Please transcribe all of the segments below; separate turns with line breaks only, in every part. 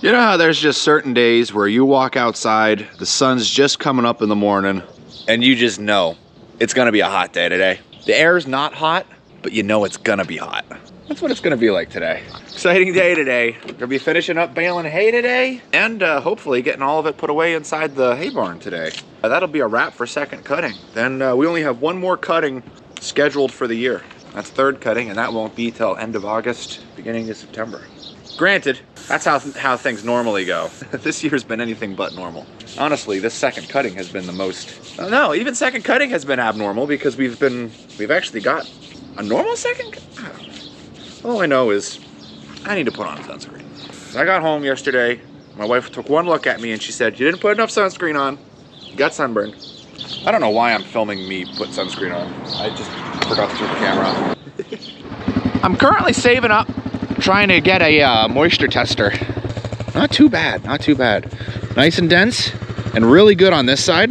You know how there's just certain days where you walk outside, the sun's just coming up in the morning, and you just know it's gonna be a hot day today. The air's not hot, but you know it's gonna be hot. That's what it's gonna be like today. Exciting day today. We're gonna be finishing up baling hay today, and hopefully getting all of it put away inside the hay barn today. That'll be a wrap for second cutting. Then we only have one more cutting scheduled for the year. That's third cutting, and that won't be till end of August, beginning of September. Granted, that's how things normally go. This year's been anything but normal. Honestly, this second cutting has been the most, no, even second cutting has been abnormal because we've actually got a normal second. All I know is I need to put on sunscreen. I got home yesterday, my wife took one look at me and she said, "You didn't put enough sunscreen on, you got sunburned." I don't know why I'm filming me put sunscreen on. I just forgot to turn the camera on. I'm currently saving up, trying to get a moisture tester. Not too bad, not too bad. Nice and dense and really good on this side.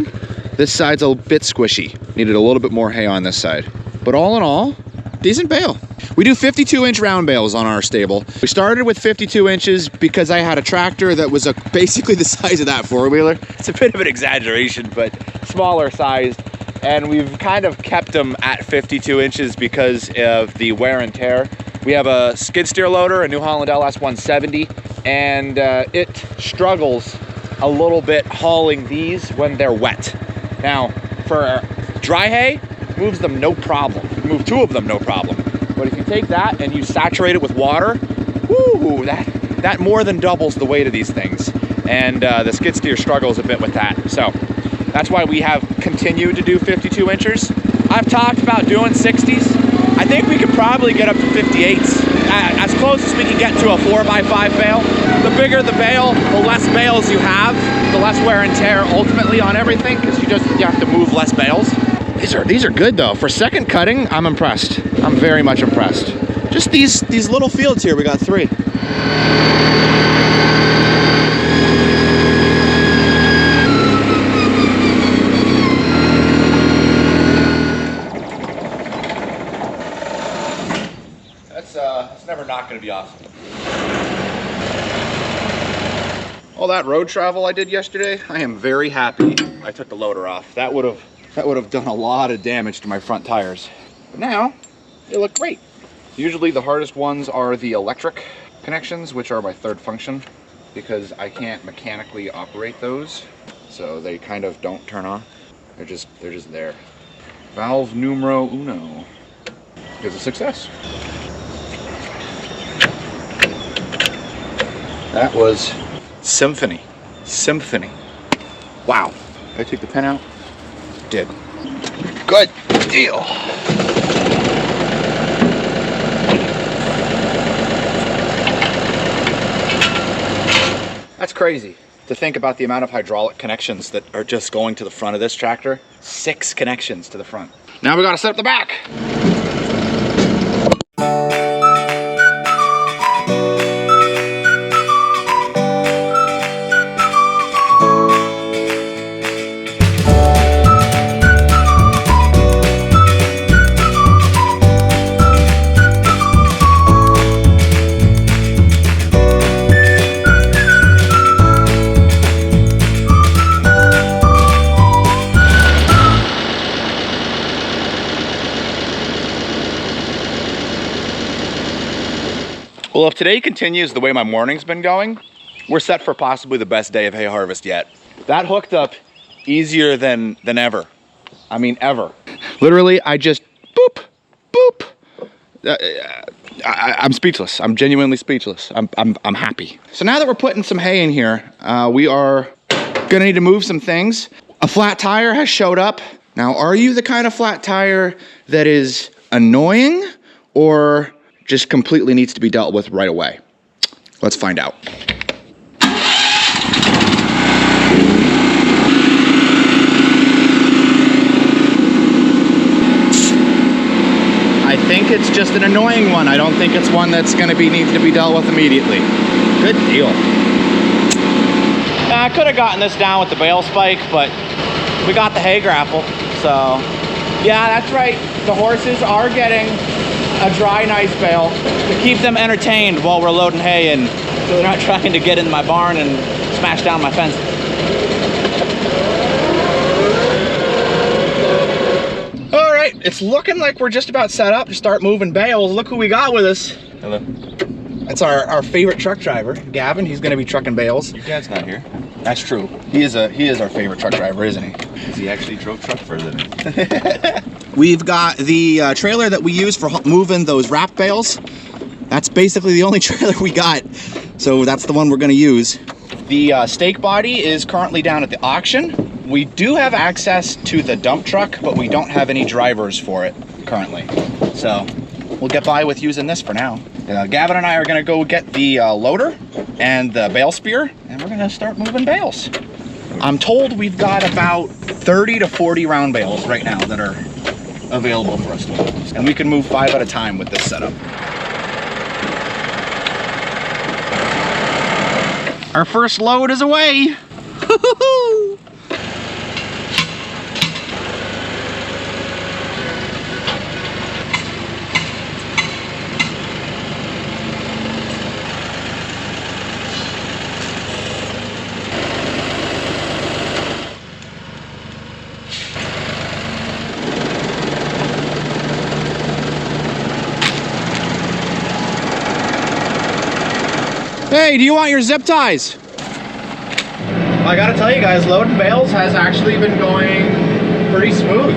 This side's a bit squishy. Needed a little bit more hay on this side. But all in all, decent bale. We do 52-inch round bales on our stable. We started with 52 inches because I had a tractor that was basically the size of that four-wheeler. It's a bit of an exaggeration, but smaller sized. And we've kind of kept them at 52 inches because of the wear and tear. We have a skid steer loader, a New Holland LS 170, and it struggles a little bit hauling these when they're wet. Now, for dry hay, moves them no problem. Move two of them, no problem. But if you take that and you saturate it with water, whoo, that more than doubles the weight of these things. And the skid steer struggles a bit with that. So that's why we have continued to do 52 inchers. I've talked about doing 60s. I think we could probably get up to 58s. As close as we can get to a 4x5 bale. The bigger the bale, the less bales you have, the less wear and tear ultimately on everything, because you have to move less bales. These are good though. For second cutting, I'm impressed. I'm very much impressed. Just these little fields here, we got 3. That's never not gonna be awesome. All that road travel I did yesterday, I am very happy I took the loader off. That would have done a lot of damage to my front tires. But now, they look great. Usually the hardest ones are the electric connections, which are my third function, because I can't mechanically operate those. So they kind of don't turn on. They're just there. Valve numero uno is a success. That was Symphony. Wow. Did I take the pen out? Did. Good deal. That's crazy to think about the amount of hydraulic connections that are just going to the front of this tractor. 6 connections to the front. Now we gotta set up the back. Well, if today continues the way my morning's been going, we're set for possibly the best day of hay harvest yet. That hooked up easier than ever. I mean, ever. Literally, I just boop, boop. I'm speechless. I'm genuinely speechless. I'm happy. So now that we're putting some hay in here, we are gonna need to move some things. A flat tire has showed up. Now, are you the kind of flat tire that is annoying or just completely needs to be dealt with right away? Let's find out. I think it's just an annoying one. I don't think it's one that's gonna needs to be dealt with immediately. Good deal. I could have gotten this down with the bale spike, but we got the hay grapple, so. Yeah, that's right. The horses are getting a dry, nice bale to keep them entertained while we're loading hay in
so they're not trying to get in my barn and smash down my fence.
All right, it's looking like we're just about set up to start moving bales. Look who we got with us.
Hello.
That's our favorite truck driver, Gavin. He's gonna be trucking bales.
Your dad's not here.
That's true. He is our favorite truck driver, isn't he?
He actually drove truck for a living.
We've got the trailer that we use for moving those wrap bales. That's basically the only trailer we got. So that's the one we're gonna use. The stake body is currently down at the auction. We do have access to the dump truck, but we don't have any drivers for it currently. So we'll get by with using this for now. Gavin and I are gonna go get the loader and the bale spear, and we're gonna start moving bales. I'm told we've got about 30 to 40 round bales right now that are available for us to move. And we can move 5 at a time with this setup. Our first load is away. Hey, do you want your zip ties? Well, I gotta tell you guys, loading bales has actually been going pretty smooth.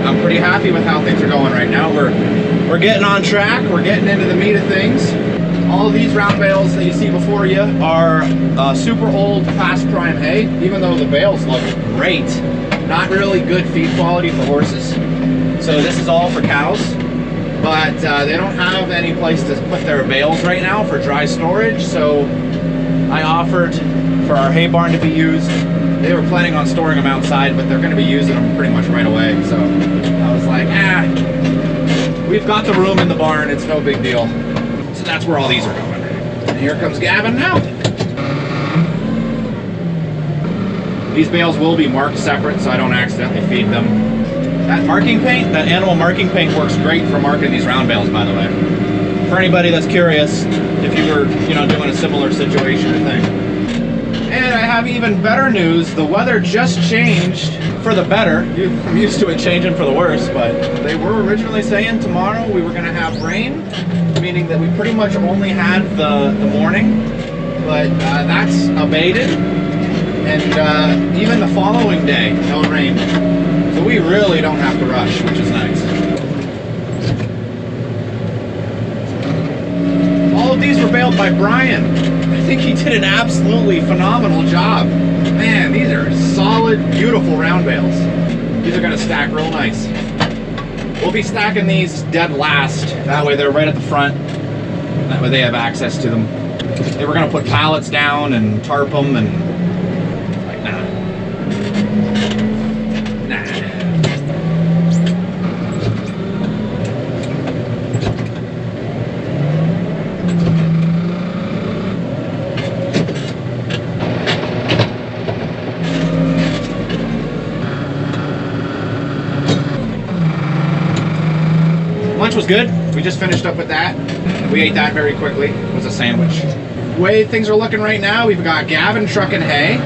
I'm pretty happy with how things are going right now. We're getting on track. We're getting into the meat of things. All of these round bales that you see before you are super old past prime hay, even though the bales look great. Not really good feed quality for horses. So this is all for cows. But they don't have any place to put their bales right now for dry storage, so I offered for our hay barn to be used. They were planning on storing them outside, but they're going to be using them pretty much right away, so I was like, we've got the room in the barn, it's no big deal. So that's where all these are going. And here comes Gavin now. These bales will be marked separate so I don't accidentally feed them. That marking paint, that animal marking paint works great for marking these round bales, by the way. For anybody that's curious, if you were, doing a similar situation or thing. And I have even better news. The weather just changed for the better. I'm used to it changing for the worse, but they were originally saying tomorrow we were gonna have rain, meaning that we pretty much only had the morning, but that's abated. And even the following day, no rain. So we really don't have to rush, which is nice. All of these were baled by Brian. I think he did an absolutely phenomenal job. Man, these are solid, beautiful round bales. These are gonna stack real nice. We'll be stacking these dead last. That way they're right at the front. That way they have access to them. They were gonna put pallets down and tarp them and like, nah. Lunch was good. We just finished up with that. We ate that very quickly. It was a sandwich. The way things are looking right now, we've got Gavin trucking hay,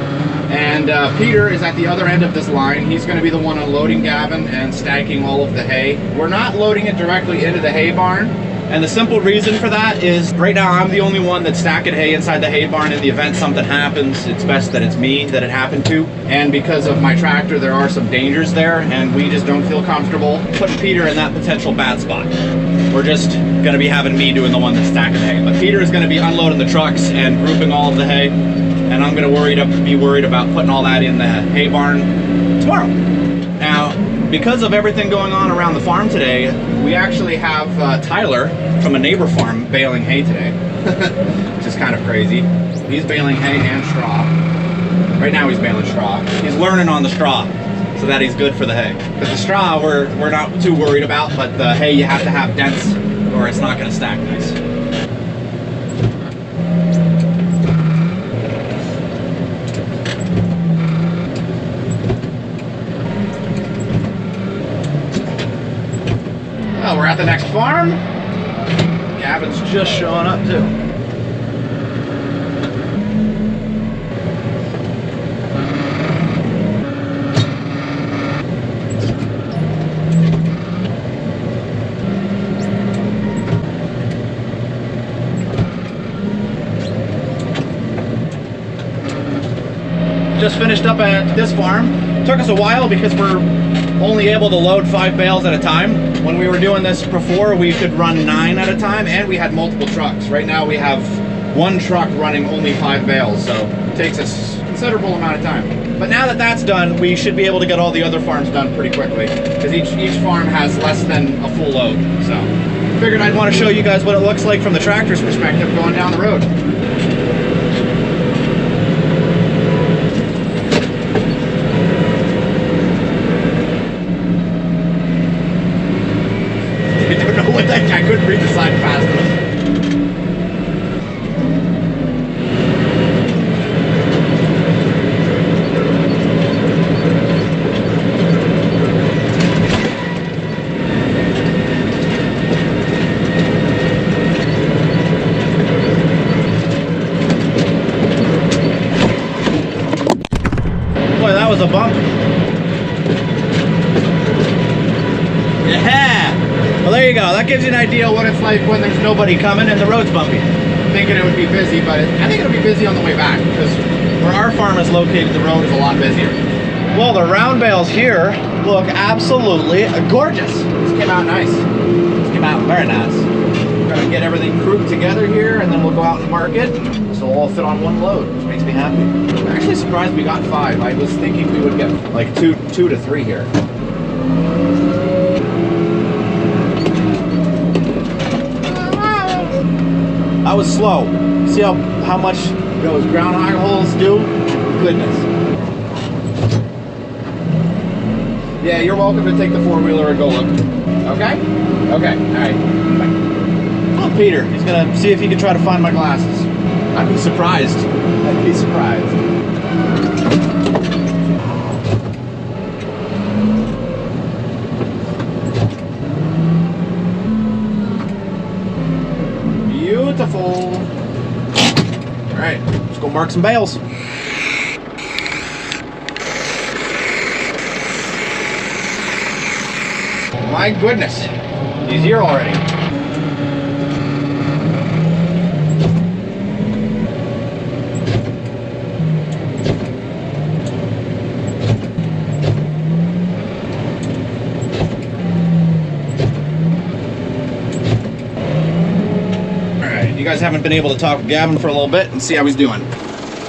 and Peter is at the other end of this line. He's going to be the one unloading Gavin and stacking all of the hay. We're not loading it directly into the hay barn. And the simple reason for that is right now I'm the only one that's stacking hay inside the hay barn. In the event something happens, it's best that it's me that it happened to. And because of my tractor, there are some dangers there, and we just don't feel comfortable putting Peter in that potential bad spot. We're just gonna be having me doing the one that's stacking hay. But Peter is gonna be unloading the trucks and grouping all of the hay, and I'm gonna be worried about putting all that in the hay barn tomorrow. Now, because of everything going on around the farm today, we actually have Tyler from a neighbor farm baling hay today, which is kind of crazy. He's baling hay and straw. Right now he's baling straw. He's learning on the straw, so that he's good for the hay. But the straw we're not too worried about, but the hay you have to have dense or it's not gonna stack nice. Well, we're at the next farm. Gavin's just showing up too. just finished up at this farm. Took us a while because we're only able to load 5 bales at a time. When we were doing this before, we could run 9 at a time, and we had multiple trucks. Right now we have 1 truck running only 5 bales, so it takes us a considerable amount of time. But now that that's done, we should be able to get all the other farms done pretty quickly, because each farm has less than a full load. So figured I'd want to show you guys what it looks like from the tractor's perspective going down the road. I don't know what that, I couldn't read the sign fast enough. Boy, that was a bump. Yeah! Well, there you go. That gives you an idea what it's like when there's nobody coming and the road's bumpy. Thinking it would be busy, but I think it'll be busy on the way back, because where our farm is located, the road is a lot busier. Well, the round bales here look absolutely gorgeous. This came out nice. This came out very nice. We're gonna get everything grouped together here, and then we'll go out and mark it. So it'll all fit on one load, which makes me happy. I'm actually surprised we got 5. I was thinking we would get like 2 to 3 here. That was slow. See how much those groundhog holes do? Goodness. Yeah, you're welcome to take the 4-wheeler and go look. Okay? Okay, alright. Bye. Oh, Peter. He's gonna see if he can try to find my glasses. I'd be surprised. I'd be surprised. Beautiful. All right, let's go mark some bales. My goodness, he's here already. You guys haven't been able to talk with Gavin for a little bit and see how he's doing.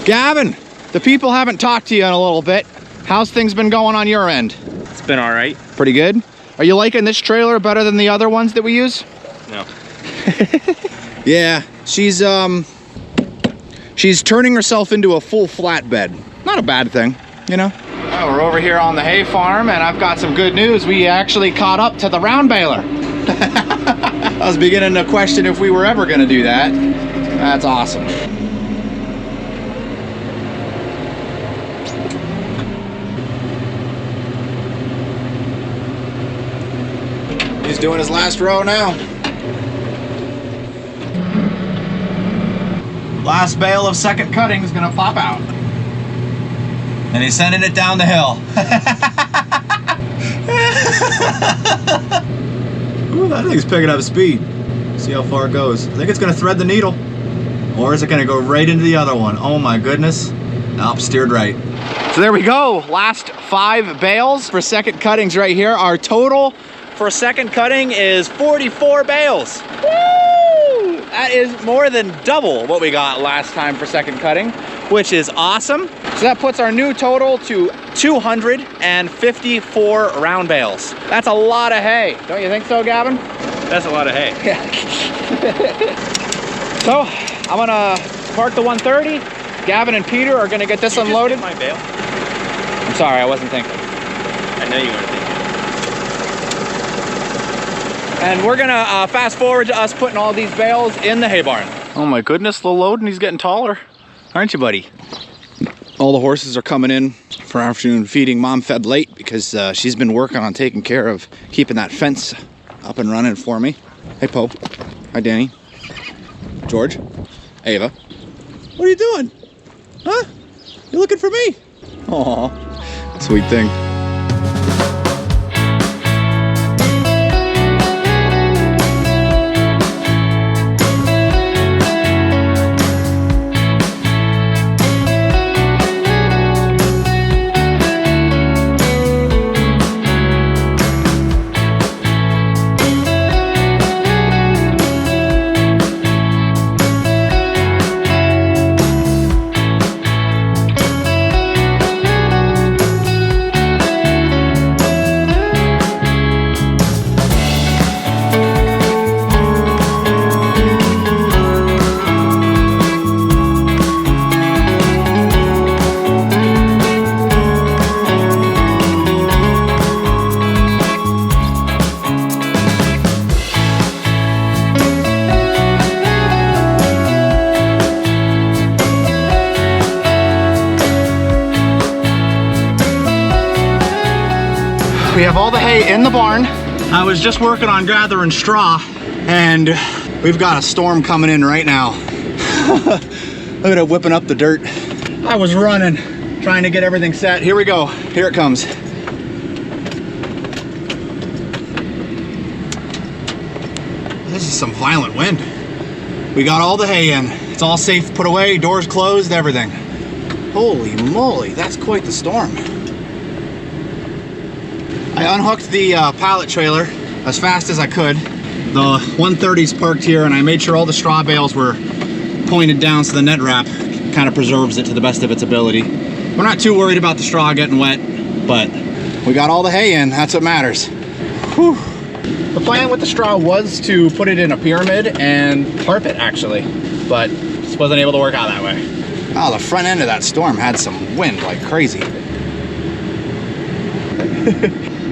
Gavin, the people haven't talked to you in a little bit. How's things been going on your end?
It's been all right.
Pretty good? Are you liking this trailer better than the other ones that we use?
No.
Yeah, she's turning herself into a full flatbed. Not a bad thing, you know? Oh, we're over here on the hay farm, and I've got some good news. We actually caught up to the round baler. I was beginning to question if we were ever going to do that. That's awesome. He's doing his last row now. Last bale of second cutting is going to pop out. And he's sending it down the hill. Ooh, that thing's picking up speed. See how far it goes. I think it's gonna thread the needle. Or is it gonna go right into the other one? Oh my goodness. Nope, steered right. So there we go. Last 5 bales for second cuttings right here. Our total for second cutting is 44 bales. Woo! That is more than double what we got last time for second cutting, which is awesome. So that puts our new total to 254 round bales. That's a lot of hay. Don't you think so, Gavin?
That's a lot of hay.
Yeah. So I'm gonna park the 130. Gavin and Peter are gonna get this unloaded.
My bale?
I'm sorry, I wasn't thinking.
I know you weren't thinking.
And we're gonna fast forward to us putting all these bales in the hay barn. Oh my goodness, the load, and he's getting taller. Aren't you, buddy? All the horses are coming in for afternoon feeding. Mom fed late because she's been working on taking care of keeping that fence up and running for me. Hey, Pope. Hi, Danny. George. Ava. What are you doing? Huh? You looking for me? Aw, sweet thing. We have all the hay in the barn. I was just working on gathering straw, and we've got a storm coming in right now. Look at it whipping up the dirt. I was running, trying to get everything set. Here we go. Here it comes. This is some violent wind. We got all the hay in. It's all safe, put away, doors closed, everything. Holy moly, that's quite the storm. I unhooked the pallet trailer as fast as I could. The 130's parked here, and I made sure all the straw bales were pointed down so the net wrap kind of preserves it to the best of its ability. We're not too worried about the straw getting wet, but we got all the hay in, that's what matters. Whew. The plan with the straw was to put it in a pyramid and tarp it, actually, but just wasn't able to work out that way. Oh, the front end of that storm had some wind like crazy.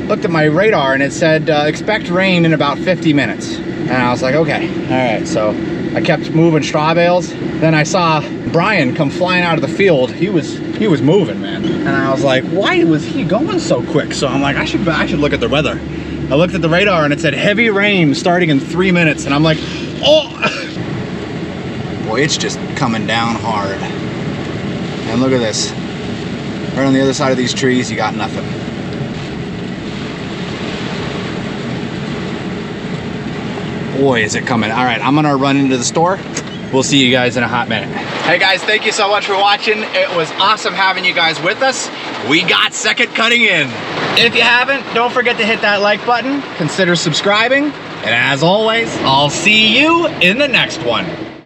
Looked at my radar and it said expect rain in about 50 minutes. And I was like, okay, all right. So I kept moving straw bales. Then I saw Brian come flying out of the field. He was moving, man. And I was like, why was he going so quick? So I'm like, I should look at the weather. I looked at the radar and it said heavy rain starting in 3 minutes. And I'm like, oh. Boy, it's just coming down hard. And look at this. Right on the other side of these trees, you got nothing. Boy, is it coming. All right, I'm gonna run into the store. We'll see you guys in a hot minute. Hey guys, thank you so much for watching. It was awesome having you guys with us. We got second cutting in. If you haven't, don't forget to hit that like button. Consider subscribing. And as always, I'll see you in the next one.